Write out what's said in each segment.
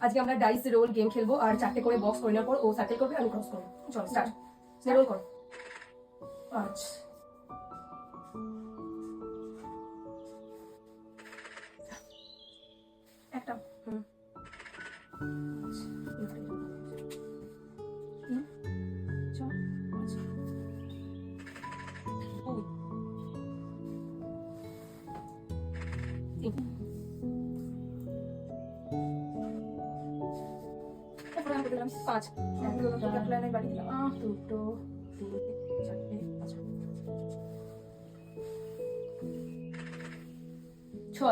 আজকে আমরা dice role game খেলবো আর 4টে করে বক্স করে নেওয়ার পর ও সার্কেল করবে আমি ক্রস করবো। চল স্টার্ট। রোল কর। 5 একটা হুম 3 4 5 তারপরে আমি দিলাম 5 এগুলো তো ক্যাপলাইনে বাড়ি দিলাম 2 3 4 5 6 4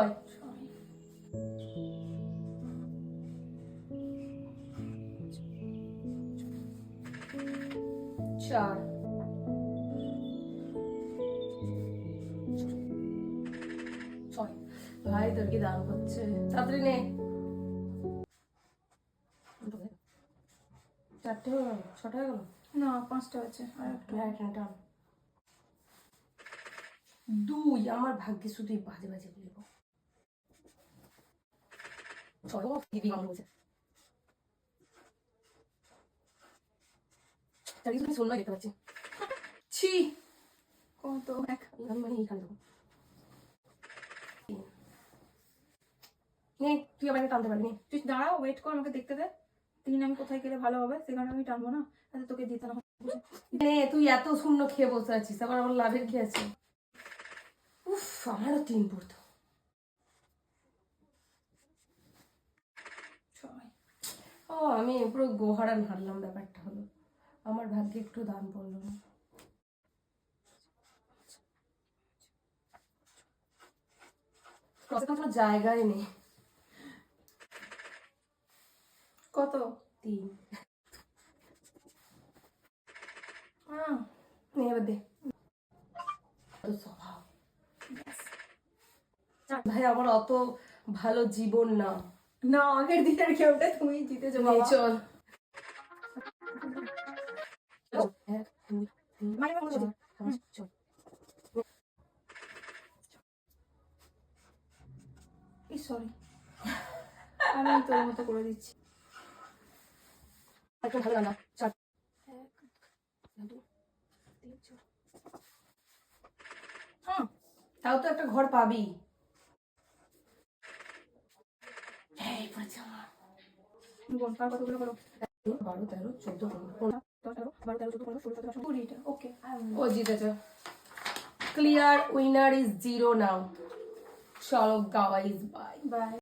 6 ভাই তোর কি দাম হচ্ছে তাড়াতাড়ি নে 4টে হয়ে গেল 6টা হয়ে গেল না 5টা আছে আর একটা টান 2 আমার ভাগ্যে শুধু এই বাজে বাজে বলবো 6 দিদি আমার বলছে চারিদিকে তুমি সোনমাই দেখতে পাচ্ছি ছি কত এক আমি মানে এইখানে দেবো নে তুই আবার টানতে পারবি নে তুই দাঁড়াও ওয়েট কর আমাকে দেখতে দে 3 আমি কোথায় গেলে ভালো হবে সেখানে আমি টানবো না তাহলে তোকে দিতে না নে তুই এত শূন্য খেয়ে বসে আছিস আবার আমার লাভের কি আছে উফ আমারও 3 পড়তো 6 ও আমি পুরো গোহারান হারলাম ব্যাপারটা হলো আমার ভাগ্যে একটু দান পড়লো না ক্রসে কোনো জায়গায় নেই কত 3 নে এবার দে তো স্বভাব ভাই আমার অত ভালো জীবন না না আগের দিনের গেমটা তুমি জিতেছো নে, বাবা চল 1 2 3 মানে আমি 4 5 চল সরি আমি তোর মতো করে দিচ্ছি একটা ভালো রান্না 4 1 2 3 4 হ্যাঁ তাও তো একটা ঘর পাবি এই পড়ছে আমার বোন কার কতগুলো করো 12 13 14 15 10 11 12 13 14 15 16 17 18 ওকে ও জিতেছে ক্লিয়ার উইনার ইজ 0 নাও চলো গাইস বাই বাই